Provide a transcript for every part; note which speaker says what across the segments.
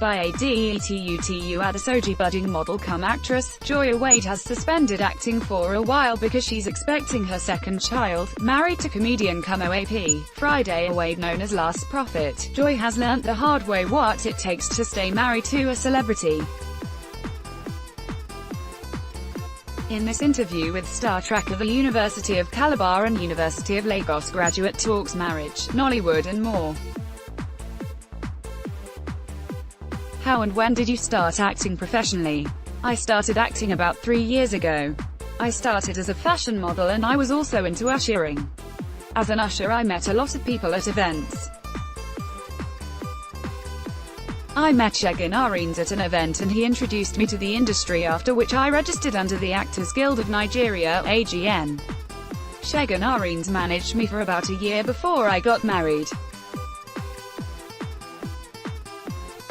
Speaker 1: By Awade, budding model come actress, Joy Awade has suspended acting for a while because she's expecting her second child. Married to comedian come OAP, Friday Awade known as Last Prophet, Joy has learnt the hard way what it takes to stay married to a celebrity. In this interview with Star Trek, the University of Calabar and University of Lagos graduate talks marriage, Nollywood and more. How and when did you start acting professionally? I started acting about 3 years ago. I started as a fashion model and I was also into ushering. As an usher I met a lot of people at events. I met Gerry Gutierrez at an event and he introduced me to the industry, after which I registered under the Actors Guild of Nigeria, AGN. Gerry Gutierrez managed me for about a year before I got married.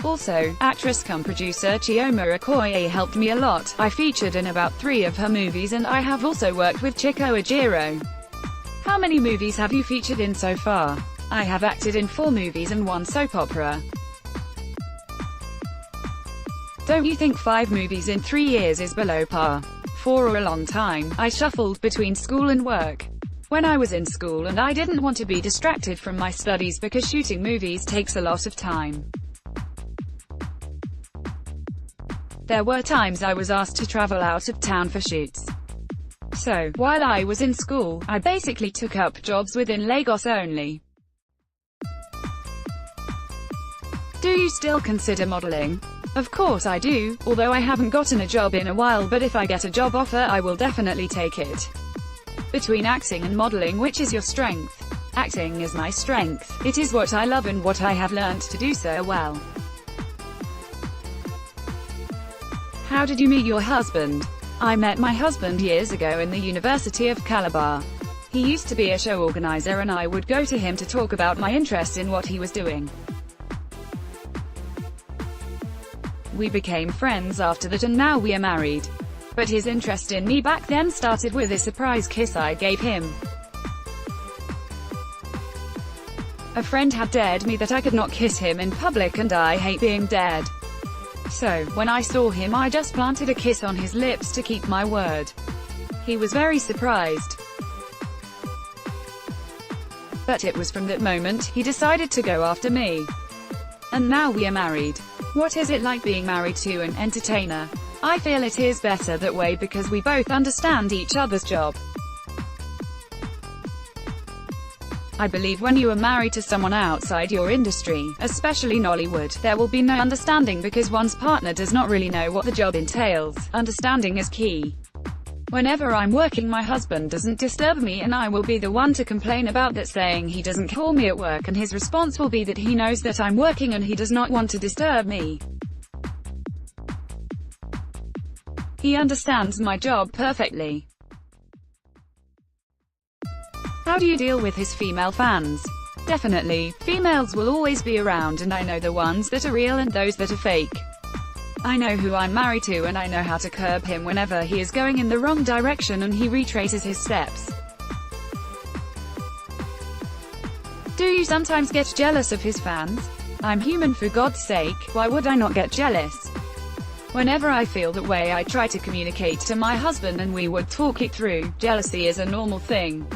Speaker 1: Also, actress cum producer Chioma Okoye helped me a lot. I featured in about 3 of her movies and I have also worked with Chico Ajiro. How many movies have you featured in so far? I have acted in 4 movies and 1 soap opera. Don't you think 5 movies in 3 years is below par? For a long time, I shuffled between school and work. When I was in school and I didn't want to be distracted from my studies because shooting movies takes a lot of time. There were times I was asked to travel out of town for shoots. So, while I was in school, I basically took up jobs within Lagos only. Do you still consider modeling? Of course I do, although I haven't gotten a job in a while, but if I get a job offer I will definitely take it. Between acting and modeling, which is your strength? Acting is my strength. It is what I love and what I have learned to do so well. How did you meet your husband? I met my husband years ago in the University of Calabar. He used to be a show organizer and I would go to him to talk about my interest in what he was doing. We became friends after that and now we are married. But his interest in me back then started with a surprise kiss I gave him. A friend had dared me that I could not kiss him in public and I hate being dared. So, when I saw him I just planted a kiss on his lips to keep my word. He was very surprised. But it was from that moment he decided to go after me. And now we are married. What is it like being married to an entertainer? I feel it is better that way because we both understand each other's job. I believe when you are married to someone outside your industry, especially Nollywood, there will be no understanding because one's partner does not really know what the job entails. Understanding is key. Whenever I'm working my husband doesn't disturb me and I will be the one to complain about that, saying he doesn't call me at work, and his response will be that he knows that I'm working and he does not want to disturb me. He understands my job perfectly. How do you deal with his female fans? Definitely, females will always be around and I know the ones that are real and those that are fake. I know who I'm married to and I know how to curb him whenever he is going in the wrong direction and he retraces his steps. Do you sometimes get jealous of his fans? I'm human, for God's sake, why would I not get jealous? Whenever I feel that way I try to communicate to my husband and we would talk it through. Jealousy is a normal thing.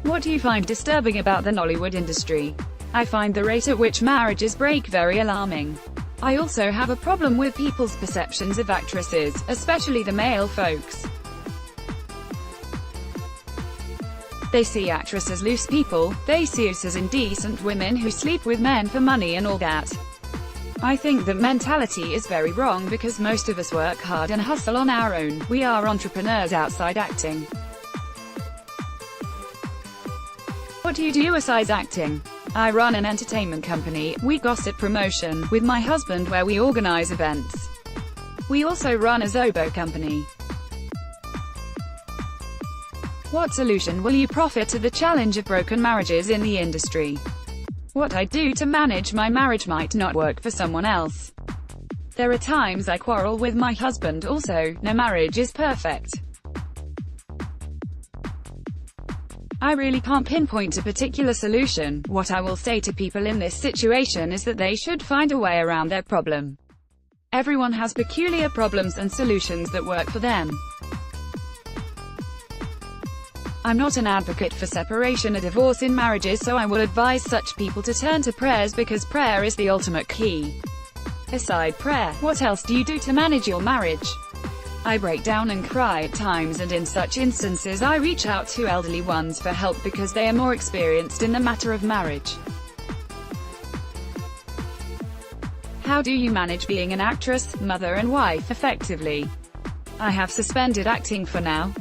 Speaker 1: What do you find disturbing about the Nollywood industry? I find the rate at which marriages break very alarming. I also have a problem with people's perceptions of actresses, especially the male folks. They see actresses as loose people, they see us as indecent women who sleep with men for money and all that. I think that mentality is very wrong because most of us work hard and hustle on our own. We are entrepreneurs outside acting. What do you do besides acting? I run an entertainment company, We Gossip Promotion, with my husband, where we organize events. We also run a Zobo company. What solution will you proffer to the challenge of broken marriages in the industry? What I do to manage my marriage might not work for someone else. There are times I quarrel with my husband also, no marriage is perfect. I really can't pinpoint a particular solution. What I will say to people in this situation is that they should find a way around their problem. Everyone has peculiar problems and solutions that work for them. I'm not an advocate for separation or divorce in marriages, so I will advise such people to turn to prayers because prayer is the ultimate key. Aside prayer, what else do you do to manage your marriage? I break down and cry at times, and in such instances I reach out to elderly ones for help because they are more experienced in the matter of marriage. How do you manage being an actress, mother and wife effectively? I have suspended acting for now.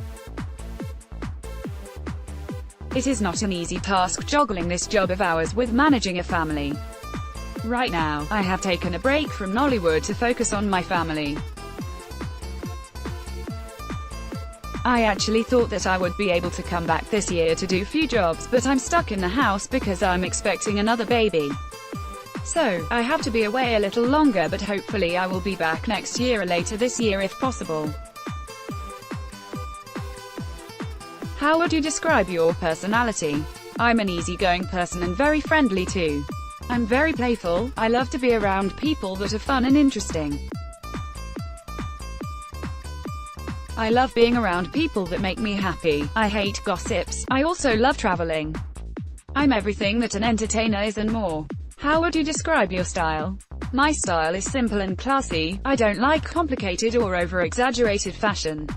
Speaker 1: It is not an easy task juggling this job of ours with managing a family. Right now, I have taken a break from Nollywood to focus on my family. I actually thought that I would be able to come back this year to do few jobs, but I'm stuck in the house because I'm expecting another baby. So, I have to be away a little longer, but hopefully I will be back next year or later this year if possible. How would you describe your personality? I'm an easygoing person and very friendly too. I'm very playful. I love to be around people that are fun and interesting. I love being around people that make me happy. I hate gossips. I also love traveling. I'm everything that an entertainer is and more. How would you describe your style? My style is simple and classy. I don't like complicated or over-exaggerated fashion.